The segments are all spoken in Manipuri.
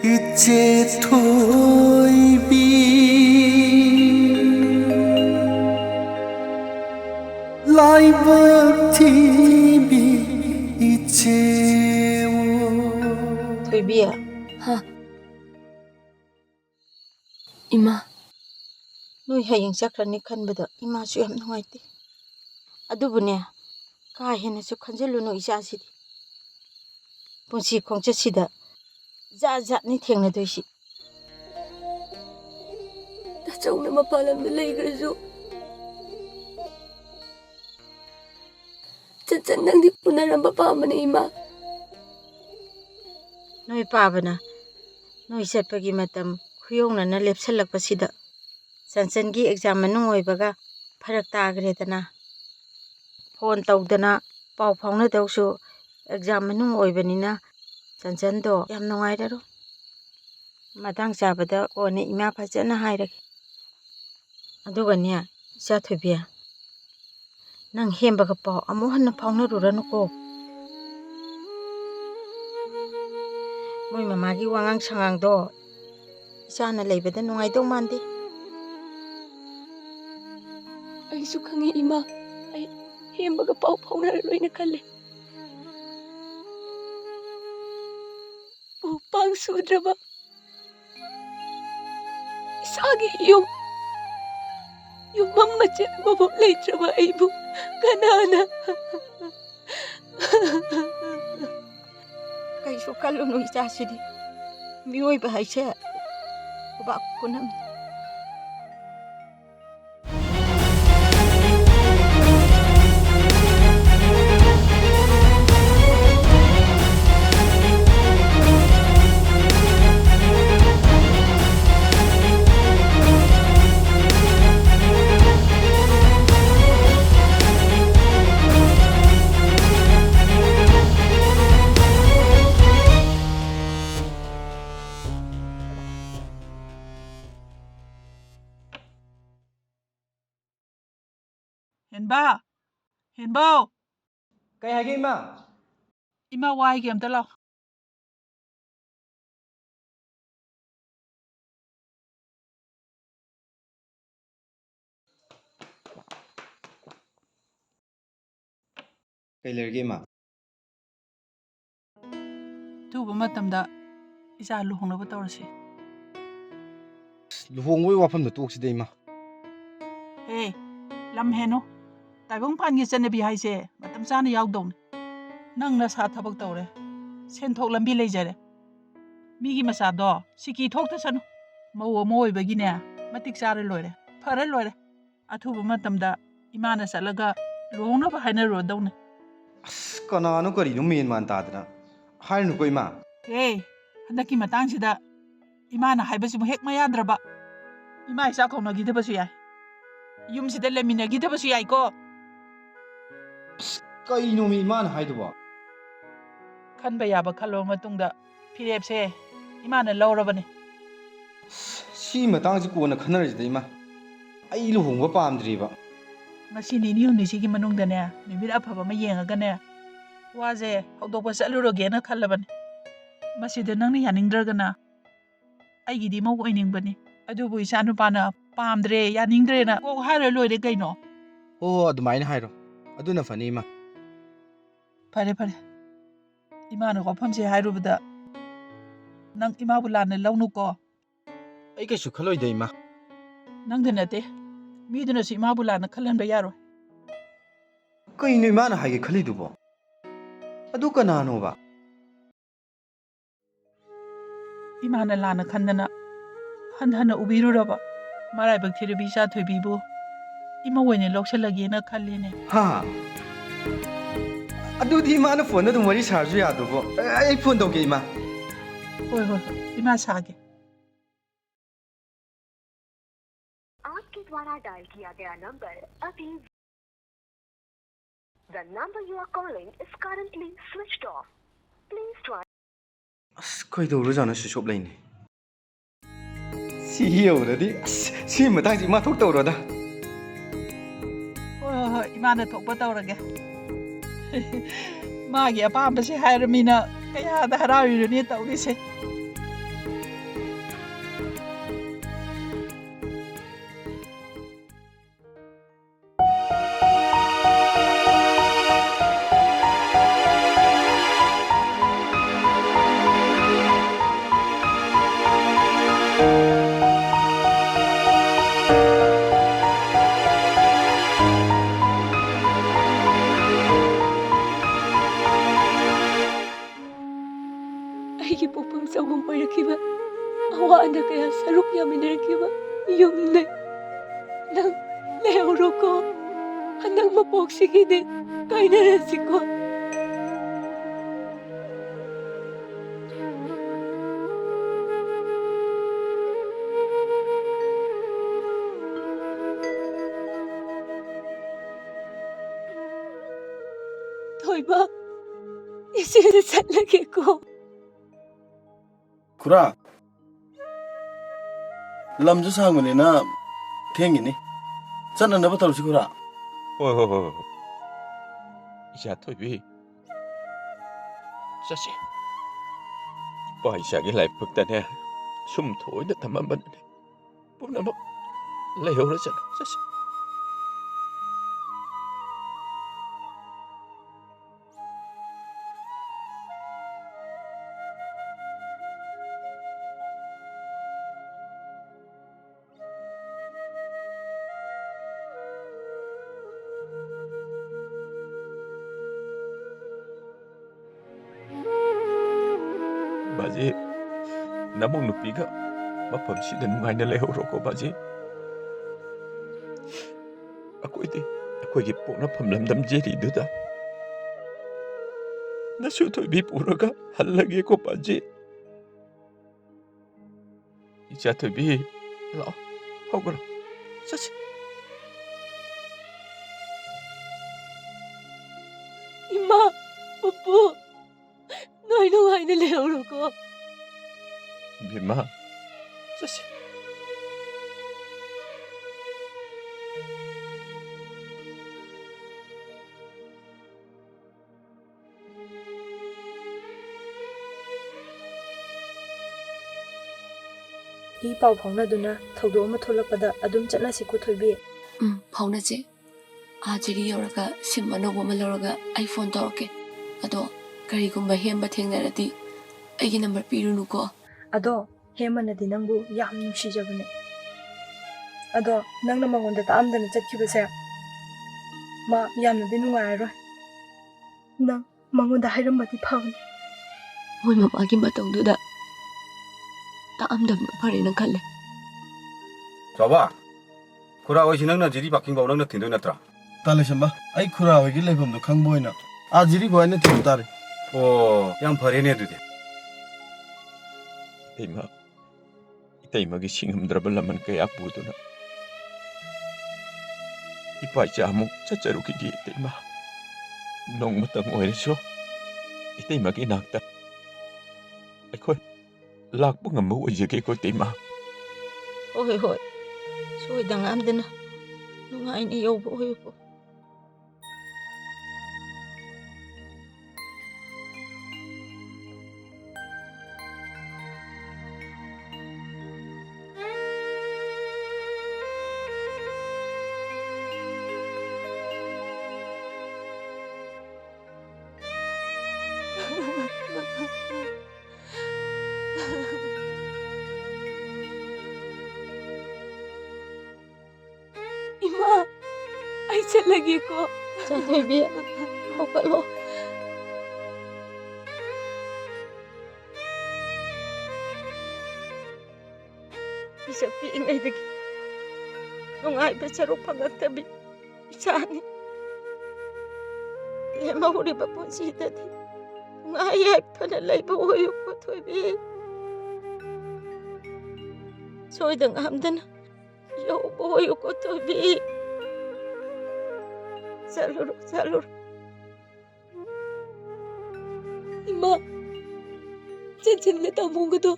이제 토이비 라이브 TV 이제워 토이비야. 이마, 너희 ꯍꯌꯦꯡ ꯆꯠꯈ꯭ꯔꯅꯤ ꯈꯟꯕꯗ 이마ꯁꯨ ꯌꯥꯝ ꯅꯨꯡꯉꯥꯏꯇꯦ. ꯑꯗꯨꯕꯨꯅꯦ ꯀꯥ ꯍꯦꯟꯅꯁꯨ ꯈꯟꯖꯤꯜꯂꯨꯅꯨ ꯏꯆꯥꯁꯤꯗꯤ. ꯄꯨꯟꯁꯤ ꯈꯣꯡꯆꯠꯁꯤꯗ ꯖꯥꯠ ꯖꯥꯠꯅꯤ ꯊꯦꯡꯅꯗꯣꯏꯁꯤ. ꯇꯥꯆꯧꯅ ꯃꯄꯥꯟ ꯂꯝꯗ ꯂꯩꯈ꯭ꯔꯁꯨ ꯆꯟꯆꯟ ꯅꯪꯗꯤ ꯎꯅꯔꯝꯕ ꯄꯥꯝꯕꯅꯦ ꯏꯃꯥ. ꯅꯣꯏ ꯄꯥꯕꯅ ꯅꯣꯏ ꯆꯠꯄꯒꯤ ꯃꯇꯝ ꯈꯨꯌꯧꯅꯅ ꯂꯦꯞꯁꯜꯂꯛꯄꯁꯤꯗ ꯆꯟꯆꯟꯒꯤ ꯑꯦꯛꯖꯥꯝ ꯃꯅꯨꯡ ꯑꯣꯏꯕꯒ ꯐꯔꯛ ꯇꯥꯈ꯭ꯔꯦꯗꯅ. ꯐꯣꯟ ꯇꯧꯗꯅ ꯄꯥꯎ ꯐꯥꯎꯅꯗꯧꯁꯨ ꯑꯦꯛꯖꯥꯝ ꯃꯅꯨꯡ ꯑꯣꯏꯕꯅꯤꯅ ꯆꯟꯆꯟꯗꯣ ꯌꯥꯝ ꯅꯨꯡꯉꯥꯏꯔꯔꯣꯏ. ꯃꯇꯥꯡ ꯆꯥꯕꯗ ꯀꯣꯟꯅ ꯏꯃꯥ ꯐꯖꯅ ꯍꯥꯏꯔꯒꯦ. ꯑꯗꯨꯒꯅꯦ ꯏꯆꯥ ꯊꯣꯏꯕꯤ, ꯅꯪ ꯍꯦꯝꯕꯒ ꯄꯥꯎ ꯑꯃꯨꯛ ꯍꯟꯅ ꯐꯥꯎꯅꯔꯨꯔꯅꯨꯀꯣ. ꯃꯣꯏ ꯃꯃꯥꯒꯤ ꯋꯥꯉꯥꯡ ꯁꯉꯥꯡꯗꯣ ꯏꯆꯥꯅ ꯂꯩꯕꯗ ꯅꯨꯡꯉꯥꯏꯗꯧ ꯃꯥꯟꯗꯦ. ꯑꯩꯁꯨ ꯈꯪꯉꯤ ꯏꯃꯥ. ꯑꯩ ꯍꯦꯝꯕꯒ ꯄꯥꯎ ꯐꯥꯎꯅꯔꯔꯣꯏꯅ ꯈꯜꯂꯦ. ꯄꯥꯡ ꯁꯨꯗ꯭ꯔꯕ ꯏꯁꯥꯒꯤ ꯌꯨꯝꯐꯝ ꯃꯆꯦꯠ ꯑꯃꯐꯥꯎ ꯂꯩꯇ꯭ꯔꯕ ꯑꯩꯕꯨ ꯀꯅꯥꯅ ꯀꯩꯁꯨ ꯈꯜꯂꯨꯅꯨ ꯏꯆꯥꯁꯤꯗꯤ. ꯃꯤꯑꯣꯏꯕ ꯍꯥꯏꯁꯦ ꯈꯨꯕꯥꯛ ꯈꯨꯅꯝꯅꯤ. ꯍꯦꯟꯕꯥꯎ ꯀꯩ ꯍꯥꯏꯒꯦ ꯏꯃꯥ? ꯏꯃꯥ ꯋꯥꯏꯒꯦ ꯑꯝꯇ ꯂꯥꯎ. ꯀꯩ ꯂꯩꯔꯒꯦ ꯏꯃꯥ? ꯑꯊꯨꯕ ꯃꯇꯝꯗ ꯏꯆꯥ ꯂꯨꯍꯣꯡꯅꯕ ꯇꯧꯔꯁꯤ. ꯂꯨꯍꯣꯡꯕꯒꯤ ꯋꯥꯐꯝꯗ ꯇꯣꯛꯁꯤꯗ ꯏꯃꯥ. ꯍꯦ, ꯂꯝ ꯍꯦꯟꯅꯨ. ꯇꯥꯏꯕꯪꯄꯥꯟꯒꯤ ꯆꯠꯅꯕꯤ ꯍꯥꯏꯁꯦ ꯃꯇꯝ ꯆꯥꯅ ꯌꯥꯎꯗꯧꯅꯤ. ꯅꯪ ꯅꯁꯥ ꯊꯕꯛ ꯇꯧꯔꯦ, ꯁꯦꯟꯊꯣꯛ ꯂꯝꯕꯤ ꯂꯩꯖꯔꯦ. ꯃꯤꯒꯤ ꯃꯆꯥꯗꯣ ꯁꯤꯀꯤ ꯊꯣꯛꯇꯁꯅꯨ. ꯃꯧ ꯑꯃ ꯑꯣꯏꯕꯒꯤꯅꯦ ꯃꯇꯤꯛ ꯆꯥꯔ ꯂꯣꯏꯔꯦ, ꯐꯔ ꯂꯣꯏꯔꯦ. ꯑꯊꯨꯕ ꯃꯇꯝꯗ ꯏꯃꯥꯅ ꯆꯠꯂꯒ ꯂꯨꯍꯣꯡꯅꯕ ꯍꯥꯏꯅꯔꯨꯔꯗꯧꯅꯤ. ꯑꯁ ꯀꯅꯥꯅꯣ ꯀꯔꯤꯅꯣ ꯃꯦꯟ ꯃꯥꯟ ꯇꯥꯗꯅ. ꯍꯥꯏꯔꯅꯨꯀꯣ ꯏꯃꯥ. ꯍꯦ, ꯍꯟꯗꯛꯀꯤ ꯃꯇꯥꯡꯁꯤꯗ ꯏꯃꯥꯅ ꯍꯥꯏꯕꯁꯤꯕꯨ ꯍꯦꯛ ꯃꯌꯥꯗ꯭ꯔꯕ. ꯏꯃꯥ ꯏꯆꯥ ꯀꯧꯅꯈꯤꯗꯕꯁꯨ ꯌꯥꯏ. ꯌꯨꯝꯁꯤꯗ ꯂꯩꯃꯤꯟꯅꯈꯤꯗꯕꯁꯨ ꯌꯥꯏꯀꯣ. ꯀꯩꯅꯣꯃꯤ ꯏꯃꯥꯅ ꯍꯥꯏꯗꯨꯕꯣ? ꯈꯟꯕ ꯌꯥꯕ ꯈꯜꯂꯕ ꯃꯇꯨꯡꯗ ꯐꯤꯔꯦꯞꯁꯦ ꯏꯃꯥꯅ ꯂꯧꯔꯕꯅꯤ. ꯁꯤ ꯃꯇꯥꯡꯁꯤ ꯀꯣꯟꯅ ꯈꯟꯅꯔꯁꯤꯗ ꯏꯃꯥ. ꯑꯩ ꯂꯨꯍꯣꯡꯕ ꯄꯥꯝꯗ꯭ꯔꯤꯕ. ꯉꯁꯤ ꯅꯤꯅꯤ ꯍꯨꯝꯅꯤꯁꯤꯒꯤ ꯃꯅꯨꯡꯗꯅꯦ ꯅꯨꯃꯤꯠ ꯑꯐꯕ ꯑꯃ ꯌꯦꯡꯉꯒꯅꯦ ꯋꯥꯁꯦ ꯍꯧꯗꯣꯛꯄ ꯆꯠꯂꯨꯔꯒꯦꯅ ꯈꯜꯂꯕꯅꯤ. ꯃꯁꯤꯗ ꯅꯪꯅ ꯌꯥꯅꯤꯡꯗ꯭ꯔꯒꯅ ꯑꯩꯒꯤꯗꯤ ꯃꯧ ꯑꯣꯏꯅꯤꯡꯕꯅꯤ. ꯑꯗꯨꯕꯨ ꯏꯆꯥ ꯅꯨꯄꯥꯅ ꯄꯥꯝꯗ꯭ꯔꯦ ꯌꯥꯅꯤꯡꯗ꯭ꯔꯦꯅ ꯀꯣꯛ ꯍꯥꯏꯔ ꯂꯣꯏꯔꯦ ꯀꯩꯅꯣ. ꯍꯣ ꯑꯗꯨꯃꯥꯏꯅ ꯍꯥꯏꯔꯣ. ꯑꯗꯨꯅ ꯐꯅꯤ ꯏꯃꯥ. ꯐꯔꯦ ꯐꯔꯦ. ꯏꯃꯥꯅ ꯋꯥꯐꯝꯁꯦ ꯍꯥꯏꯔꯨꯕꯗ ꯅꯪ ꯏꯃꯥꯕꯨ ꯂꯥꯟꯅ ꯂꯧꯅꯨꯀꯣ. ꯑꯩ ꯀꯩꯁꯨ ꯈꯜꯂꯣꯏꯗ ꯏꯃꯥ. ꯅꯪꯗ ꯅꯠꯇꯦ, ꯃꯤꯗꯨꯅꯁꯨ ꯏꯃꯥꯕꯨ ꯂꯥꯟꯅ ꯈꯜꯍꯟꯕ ꯌꯥꯔꯣꯏ. ꯀꯩꯅꯣ ꯏꯃꯥꯅ ꯍꯥꯏꯒꯦ ꯈꯜꯂꯤꯗꯨꯕꯣ? ꯑꯗꯨ ꯀꯅꯥꯅꯣꯕ? ꯏꯃꯥꯅ ꯂꯥꯟꯅ ꯈꯟꯗꯅ ꯍꯟꯊꯅ ꯎꯕꯤꯔꯨꯔꯕ ꯃꯔꯥꯏꯕꯛ ꯊꯤꯔꯕꯤ ꯏꯆꯥ ꯊꯣꯏꯕꯤꯕꯨ ꯏꯃꯧ ꯑꯣꯏꯅ ꯂꯧꯁꯤꯜꯂꯒꯦꯅ ꯈꯜꯂꯤꯅꯦ. ꯍꯥ? ꯑꯗꯨꯗꯤ ꯏꯃꯥꯅ ꯐꯣꯟꯗ ꯑꯗꯨꯝ ꯋꯥꯔꯤ ꯁꯥꯔꯁꯨ ꯌꯥꯗ꯭ꯔꯕꯣ? ꯑꯩ ꯐꯣꯟ ꯇꯧꯒꯦ ꯏꯃꯥ. ꯍꯣꯏ ꯍꯣꯏ, ꯏꯃꯥ सागे. आपके द्वारा डायल किया गया नंबर अभी The number you are calling is currently switched off. Please try. ꯑꯁ ꯀꯩꯗꯧꯔꯖꯥꯠꯅꯣ ꯁꯤꯁꯣꯞ ꯂꯩꯅꯤ. ꯁꯤ ꯌꯧꯔꯗꯤ ꯁꯤ ꯃꯇꯥꯡꯁꯤ ꯏꯃꯥ ꯊꯣꯛ ꯇꯧꯔꯣꯗ. ꯍꯣꯏ ꯍꯣꯏ ꯍꯣꯏ, ꯏꯃꯥꯅ ꯊꯣꯛꯄ ꯇꯧꯔꯒꯦ. ꯃꯥꯒꯤ ꯑꯄꯥꯝꯕꯁꯦ ꯍꯥꯏꯔꯃꯤꯅ ꯀꯌꯥꯗ ꯍꯔꯥꯎꯔꯤꯔꯅꯤ ꯇꯧꯔꯤꯁꯦ. ꯆꯪꯐꯝ ꯑꯣꯏꯔꯛꯈꯤꯕ ꯑꯋꯥ ꯑꯅꯥ ꯀꯌꯥ ꯁꯔꯨꯛ ꯌꯥꯃꯤꯟꯅꯔꯛꯈꯤꯕ ꯌꯨꯝꯅꯦ ꯅꯪ ꯂꯩꯍꯧꯔꯣꯀꯣ ꯍꯟꯗꯛ ꯃꯄꯣꯛꯁꯤꯒꯤꯗꯤ ꯀꯥꯏꯅꯔꯁꯤꯀꯣ ꯊꯣꯏꯕ 이제는 살라겠고 खुरा ꯂꯝꯁꯨ ꯁꯥꯡꯕꯅꯤꯅ ꯊꯦꯡꯉꯤꯅꯤ ꯆꯠꯅꯅꯕ ꯇꯧꯔꯁꯤ खुरा ꯍꯣꯏ ꯍꯣꯏ ꯍꯣꯏ ꯍꯣꯏ 이자 ꯊꯣꯏꯕꯤ ꯆꯠꯁꯤ ꯏꯄꯥ ꯏꯆꯥꯒꯤ ꯂꯥꯏꯕꯛꯇꯅꯦ ꯁꯨꯝ ꯊꯣꯏꯅ ꯊꯝꯃꯝꯕꯅꯦ ꯄꯨꯝꯅꯃꯛ ꯂꯩꯍꯧꯔꯁꯅꯨ ꯆꯠꯁꯤ 바지 나목 누피가 마펌시다 누가이나 레오로고 바지 아코이기 뽕나펌 람담 제리두다 나수 토이비 뿌라가 할라게고 바지 이자 토이비 라 하거라 사시 이마 뽀뽀 너희 누가이나 레오로고 미마 사시 이 ꯄꯥꯎ ꯐꯥꯎꯅꯗꯨꯅ ꯊꯧꯗꯣꯛ ꯑꯃ ꯊꯣꯛꯂꯛꯄꯗ ꯑꯗꯨꯝ ꯆꯠꯅꯁꯤꯀꯣ ꯊꯣꯏꯕꯤ ꯐꯥꯎꯅꯁꯦ ꯖꯤꯔꯤ ꯌꯧꯔꯒ ꯁꯤꯝ ꯑꯅꯧꯕ ꯑꯃ ꯂꯧꯔꯒ ꯑꯩ ꯐꯣꯟ ꯇꯧꯔꯛꯀꯦ ꯑꯗꯣ ꯀꯔꯤꯒꯨꯝꯕ ꯍꯦꯝꯕ ꯊꯦꯡꯅꯔꯗꯤ ꯑꯩꯒꯤ ꯅꯝꯕꯔ ꯄꯤꯔꯨꯅꯨꯀꯣ ꯑꯗꯣ ꯍꯦꯃꯅꯗꯤ ꯅꯪꯕꯨ ꯌꯥꯝ ꯅꯨꯡꯁꯤꯖꯕꯅꯦ ꯑꯗꯣ ꯅꯪꯅ ꯃꯉꯣꯟꯗ ꯇꯥꯛꯑꯝꯗꯅ ꯆꯠꯈꯤꯕꯁꯦ ꯃꯥ ꯌꯥꯝꯅꯗꯤ ꯅꯨꯡꯉꯥꯏꯔꯔꯣꯏ ꯅꯪ ꯃꯉꯣꯟꯗ ꯍꯥꯏꯔꯝꯕꯗꯤ ꯐꯕꯅꯤ ꯃꯣꯏ ꯃꯃꯥꯒꯤ ꯃꯇꯧꯗꯨꯗ ꯇꯥꯛꯑꯝꯗꯕꯅ ꯐꯔꯦꯅ ꯈꯜꯂꯦ ꯆꯥꯎꯕ ꯈꯨꯔꯥ ꯍꯣꯏꯁꯤ ꯅꯪꯅ ꯖꯤꯔꯤ ꯄꯥꯔꯀꯤꯡꯐꯥꯎ ꯅꯪꯅ ꯊꯤꯟꯗꯣꯏ ꯅꯠꯇ꯭ꯔꯥ ꯇꯥꯂꯦꯁꯝꯕ ꯑꯩ ꯈꯨꯔꯥ ꯍꯣꯏꯒꯤ ꯂꯩꯐꯝꯗꯣ ꯈꯪꯕ ꯑꯣꯏꯅ ꯖꯤꯔꯤ ꯐꯥꯎ ꯑꯩꯅ ꯊꯤꯟꯕ ꯇꯥꯔꯦ ꯑꯣ ꯌꯥꯝ ꯐꯔꯦꯅꯦ ꯑꯗꯨꯗꯤ 이때이마기 싱흠드라블 라만 그야 부두나 이빠이자 아무 짜짜루기기 이때이마 농무땅 오이르쇼 이때이마기 낙다 아이코이 락봉 엄마 오이제게 고 이때이마 ꯍꯣꯏ ꯍꯣꯏ ꯁꯣꯏꯗ ꯉꯥꯝꯗꯅ ꯅꯨꯡꯉꯥꯏꯅ ꯌꯧꯕ ꯑꯣꯏꯌꯨꯀꯣ 이마 아이 찰라기고 자 ꯊꯣꯏꯕꯤ ꯍꯧꯒꯠꯂꯣ ꯄꯤꯁꯛ ꯄꯤꯛꯏꯉꯩꯗꯒꯤ ꯅꯨꯡꯉꯥꯏꯕ ꯁꯔꯨꯛ ꯐꯪꯉꯛꯇꯕꯤ ꯏꯆꯥꯅꯤ ꯂꯦꯝꯍꯧꯔꯤꯕ ꯄꯨꯟꯁꯤꯗꯗꯤ ꯅꯨꯡꯉꯥꯏ ꯌꯥꯏꯐꯅ ꯂꯩꯕ ꯑꯣꯏꯌꯨꯀꯣ ꯊꯣꯏꯕꯤ ꯁꯣꯏꯗ ꯉꯥꯝꯗꯅ 여보 이거 또비 살루로 이마 젠젠네 따먹어도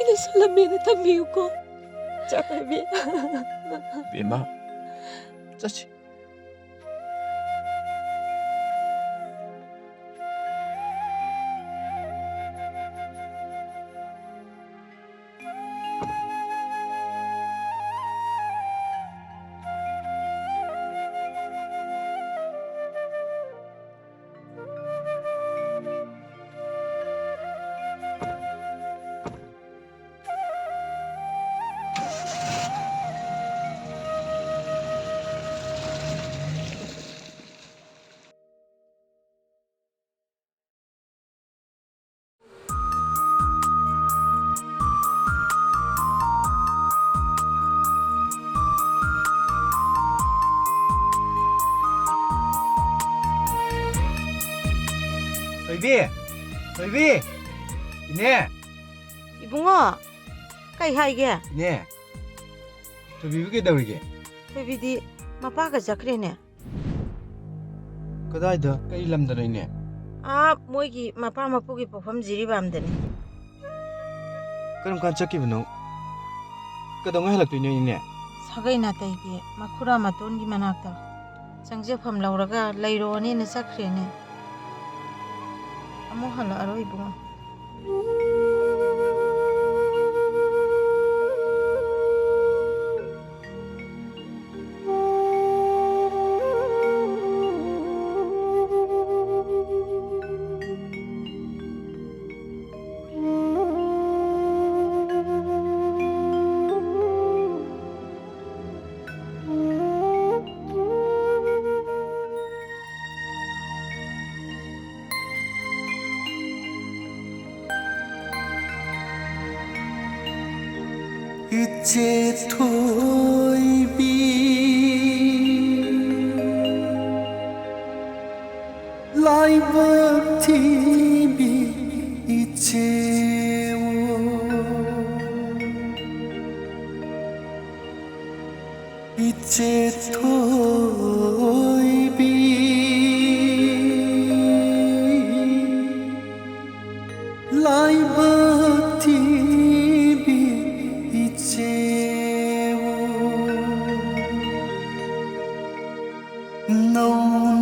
이는 설람매는 담비우고 자갈비 미마 짜치 Thủy Vi, nè, 이붕어, 까이 하이게. nè, Thủy Vi cái đâu rồi kìa? 토비디 마빠가 자크레네. Cái đây đó, cái lâm đó này nè. 아, 모이기 마빠 마포기 보험 지리밤데네. Cái đồng can chắc cái nó. Cái đồng hay là tụi nhau nè. 사가이 나타이게 마쿠라 마톤기 마나크다. 장제품 라우라가 레이로니네 자크레네. 아무 할라 아로 이붕어. 이제 thôi lại bước thì bị treo 이제 thôi bị lại bước thì bị treo nâu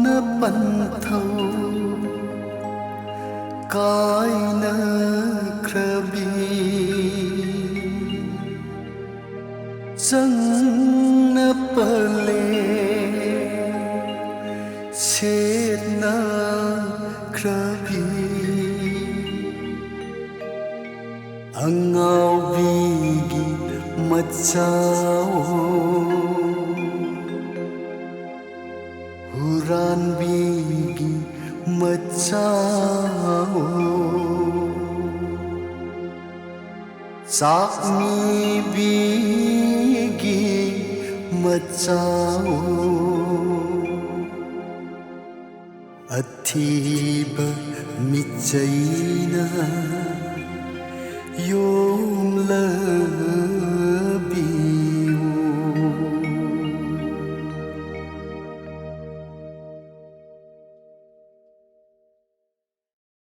nơ bần thâu cái nơ krabi chẳng nơ pale chết nơ krabi angau vigi machao huran vigi machao sakmi vigi machao athiba michaina yom la